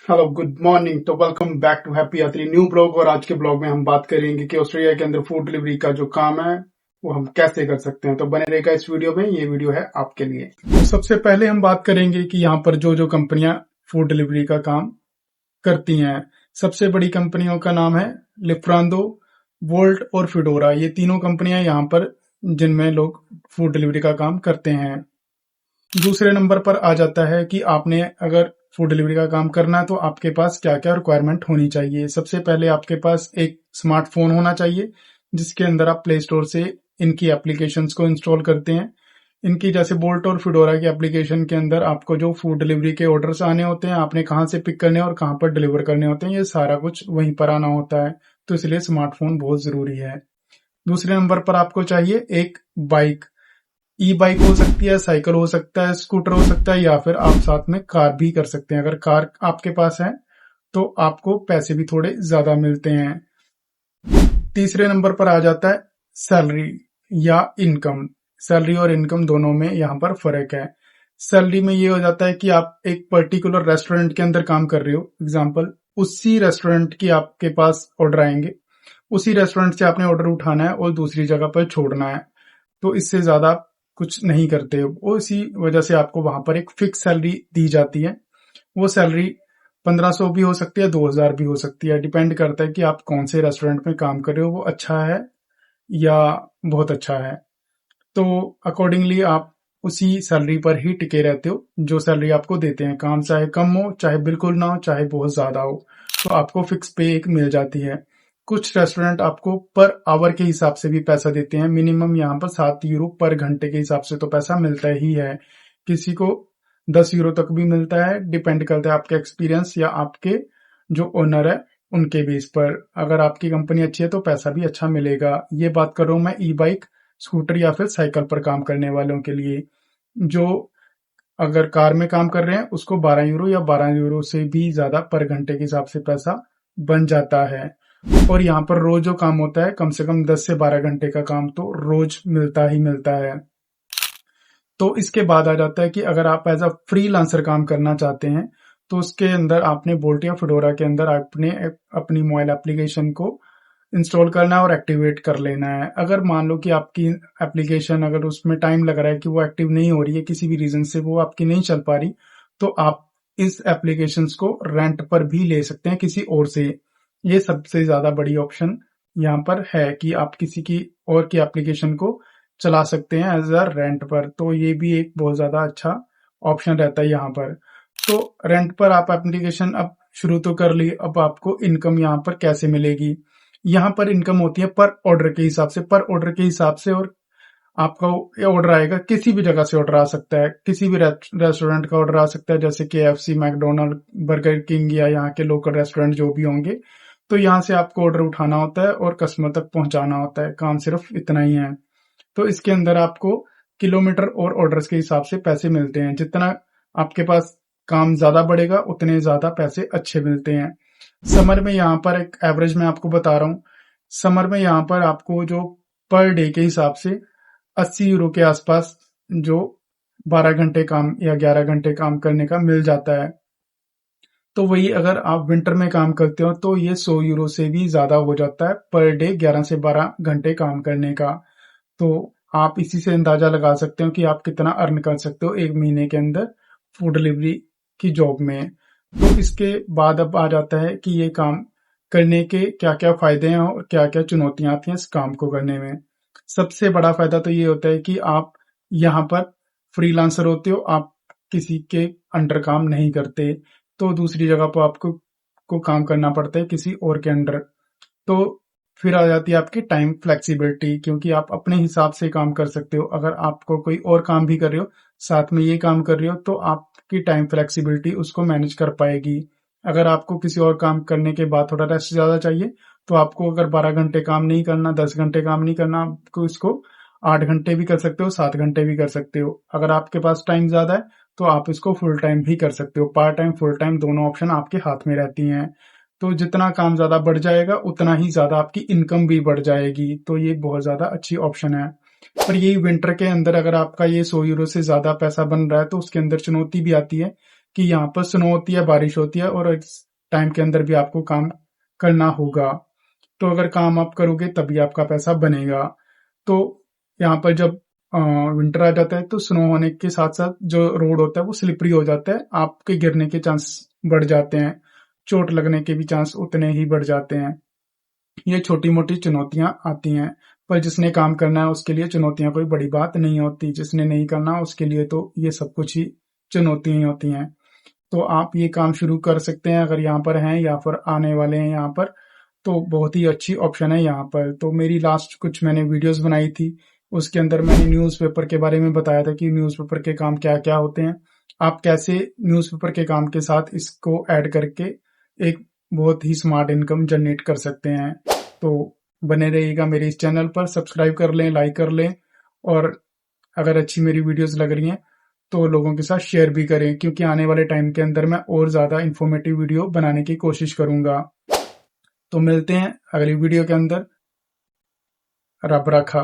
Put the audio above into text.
Hello good morning. तो welcome back to happy यात्री new blog. और आज के ब्लॉग में हम बात करेंगे कि ऑस्ट्रेलिया के अंदर फूड डिलीवरी का जो काम है वो हम कैसे कर सकते हैं। तो बने रहेगा इस वीडियो में, ये वीडियो है आपके लिए। तो सबसे पहले हम बात करेंगे कि यहाँ पर जो जो कंपनियां फूड डिलीवरी का काम करती हैं। सबसे बड़ी कंपनियों का नाम है लिफ्रांडो, वोल्ट और फिडोरा। ये तीनों कंपनियां यहाँ पर जिनमें लोग फूड डिलीवरी का काम करते हैं। दूसरे नंबर पर आ जाता है कि आपने अगर फूड डिलीवरी का काम करना है तो आपके पास क्या क्या रिक्वायरमेंट होनी चाहिए। सबसे पहले आपके पास एक स्मार्टफोन होना चाहिए जिसके अंदर आप प्ले स्टोर से इनकी एप्लीकेशंस को इंस्टॉल करते हैं। इनकी जैसे बोल्ट और फिडोरा की एप्लीकेशन के अंदर आपको जो फूड डिलीवरी के ऑर्डर्स आने होते हैं, आपने कहाँ से पिक करने और कहाँ पर डिलीवर करने होते हैं, ये सारा कुछ वहीं पर आना होता है। तो इसलिए स्मार्टफोन बहुत जरूरी है। दूसरे नंबर पर आपको चाहिए एक बाइक। ई बाइक हो सकती है, साइकिल हो सकता है, स्कूटर हो सकता है, या फिर आप साथ में कार भी कर सकते हैं। अगर कार आपके पास है तो आपको पैसे भी थोड़े ज्यादा मिलते हैं। तीसरे नंबर पर आ जाता है सैलरी या इनकम। सैलरी और इनकम दोनों में यहाँ पर फर्क है। सैलरी में ये हो जाता है कि आप एक पर्टिकुलर रेस्टोरेंट के अंदर काम कर रहे हो, एग्जाम्पल उसी रेस्टोरेंट की आपके पास ऑर्डर आएंगे, उसी रेस्टोरेंट से आपने ऑर्डर उठाना है और दूसरी जगह पर छोड़ना है। तो इससे ज्यादा कुछ नहीं करते हो। वो इसी वजह से आपको वहां पर एक फिक्स सैलरी दी जाती है। वो सैलरी 1500 भी हो सकती है, 2000 भी हो सकती है। डिपेंड करता है कि आप कौन से रेस्टोरेंट में काम कर रहे हो, वो अच्छा है या बहुत अच्छा है। तो अकॉर्डिंगली आप उसी सैलरी पर ही टिके रहते हो जो सैलरी आपको देते हैं। काम चाहे कम हो, चाहे बिल्कुल ना हो, चाहे बहुत ज्यादा हो, तो आपको फिक्स पे एक मिल जाती है। कुछ रेस्टोरेंट आपको पर आवर के हिसाब से भी पैसा देते हैं। मिनिमम यहाँ पर 7 यूरो पर घंटे के हिसाब से तो पैसा मिलता ही है। किसी को 10 यूरो तक भी मिलता है। डिपेंड करता है आपके एक्सपीरियंस या आपके जो ओनर है उनके बेस पर। अगर आपकी कंपनी अच्छी है तो पैसा भी अच्छा मिलेगा। ये बात कर रहा हूं मैं ई बाइक, स्कूटर या फिर साइकिल पर काम करने वालों के लिए। जो अगर कार में काम कर रहे हैं उसको 12 यूरो या 12 यूरो से भी ज्यादा पर घंटे के हिसाब से पैसा बन जाता है। और यहाँ पर रोज जो काम होता है कम से कम 10 से 12 घंटे का काम तो रोज मिलता ही मिलता है। तो इसके बाद आ जाता है कि अगर आप एज अ फ्रीलांसर काम करना चाहते हैं तो उसके अंदर आपने बोल्ट या फिडोरा के अंदर आपने अपनी मोबाइल एप्लीकेशन को इंस्टॉल करना है और एक्टिवेट कर लेना है। अगर मान लो कि आपकी एप्लीकेशन अगर उसमें टाइम लग रहा है कि वो एक्टिव नहीं हो रही है, किसी भी रीजन से वो आपकी नहीं चल पा रही, तो आप इस एप्लीकेशन को रेंट पर भी ले सकते हैं किसी और से। ये सबसे ज्यादा बड़ी ऑप्शन यहाँ पर है कि आप किसी की और की एप्लीकेशन को चला सकते हैं एज अ रेंट पर। तो ये भी एक बहुत ज्यादा अच्छा ऑप्शन रहता है यहाँ पर। तो रेंट पर आप एप्लीकेशन अब शुरू तो कर ली, अब आपको इनकम यहाँ पर कैसे मिलेगी। यहाँ पर इनकम होती है पर ऑर्डर के हिसाब से, पर ऑर्डर के हिसाब से। और आपका ये ऑर्डर आएगा, किसी भी जगह से ऑर्डर आ सकता है, किसी भी रेस्टोरेंट का ऑर्डर आ सकता है, जैसे KFC, मैकडोनल्ड, बर्गर किंग या यहाँ के लोकल रेस्टोरेंट जो भी होंगे। तो यहाँ से आपको ऑर्डर उठाना होता है और कस्टमर तक पहुंचाना होता है। काम सिर्फ इतना ही है। तो इसके अंदर आपको किलोमीटर और ऑर्डर्स के हिसाब से पैसे मिलते हैं। जितना आपके पास काम ज्यादा बढ़ेगा उतने ज्यादा पैसे अच्छे मिलते हैं। समर में यहाँ पर एक एवरेज मैं आपको बता रहा हूँ। समर में यहाँ पर आपको जो पर डे के हिसाब से 80 यूरो के आसपास जो 12 घंटे काम या 11 घंटे काम करने का मिल जाता है। तो वही अगर आप विंटर में काम करते हो तो ये 100 यूरो से भी ज्यादा हो जाता है पर डे 11 से 12 घंटे काम करने का। तो आप इसी से अंदाजा लगा सकते हो कि आप कितना अर्न कर सकते हो एक महीने के अंदर फूड डिलीवरी की जॉब में। तो इसके बाद अब आ जाता है कि ये काम करने के क्या क्या फायदे हैं और क्या क्या चुनौतियां आती हैं इस काम को करने में। सबसे बड़ा फायदा तो ये होता है कि आप यहाँ पर फ्रीलांसर होते हो, आप किसी के अंडर काम नहीं करते। तो दूसरी जगह पर आपको काम करना पड़ता है किसी और के अंडर। तो फिर आ जाती है आपकी टाइम फ्लेक्सिबिलिटी, क्योंकि आप अपने हिसाब से काम कर सकते हो। अगर आपको कोई और काम भी कर रहे हो, साथ में ये काम कर रहे हो, तो आपकी टाइम फ्लेक्सिबिलिटी उसको मैनेज कर पाएगी। अगर आपको किसी और काम करने के बाद थोड़ा रेस्ट ज्यादा चाहिए तो आपको अगर 12 घंटे काम नहीं करना, 10 घंटे काम नहीं करना, आपको इसको 8 घंटे भी कर सकते हो, 7 घंटे भी कर सकते हो। अगर आपके पास टाइम ज्यादा है तो आप इसको फुल टाइम भी कर सकते हो। पार्ट टाइम, फुल टाइम दोनों ऑप्शन आपके हाथ में रहती हैं। तो जितना काम ज्यादा बढ़ जाएगा उतना ही ज्यादा आपकी इनकम भी बढ़ जाएगी। तो ये बहुत ज्यादा अच्छी ऑप्शन है। पर यही विंटर के अंदर अगर आपका ये 100 यूरो से ज्यादा पैसा बन रहा है तो उसके अंदर चुनौती भी आती है कि यहाँ पर स्नो होती है, बारिश होती है और इस टाइम के अंदर भी आपको काम करना होगा। तो अगर काम आप करोगे तभी आपका पैसा बनेगा। तो यहाँ पर जब विंटर आ जाता है तो स्नो होने के साथ साथ जो रोड होता है वो स्लिपरी हो जाता है, आपके गिरने के चांस बढ़ जाते हैं, चोट लगने के भी चांस उतने ही बढ़ जाते हैं। ये छोटी मोटी चुनौतियां आती हैं, पर जिसने काम करना है उसके लिए चुनौतियां कोई बड़ी बात नहीं होती, जिसने नहीं करना उसके लिए तो ये सब कुछ ही चुनौतियां ही होती हैं। तो आप ये काम शुरू कर सकते हैं अगर यहाँ पर हैं या फिर आने वाले हैं यहाँ पर, तो बहुत ही अच्छी ऑप्शन है यहाँ पर। तो मेरी लास्ट कुछ मैंने वीडियोस बनाई थी, उसके अंदर मैंने न्यूज़पेपर के बारे में बताया था कि न्यूज़पेपर के काम क्या क्या होते हैं, आप कैसे न्यूज़पेपर के काम के साथ इसको ऐड करके एक बहुत ही स्मार्ट इनकम जनरेट कर सकते हैं। तो बने रहिएगा मेरे इस चैनल पर, सब्सक्राइब कर लें, लाइक कर लें, और अगर अच्छी मेरी वीडियोस लग रही हैं तो लोगों के साथ शेयर भी करें, क्योंकि आने वाले टाइम के अंदर मैं और ज्यादा इंफॉर्मेटिव वीडियो बनाने की कोशिश करूंगा। तो मिलते हैं अगली वीडियो के अंदर। रब रखा।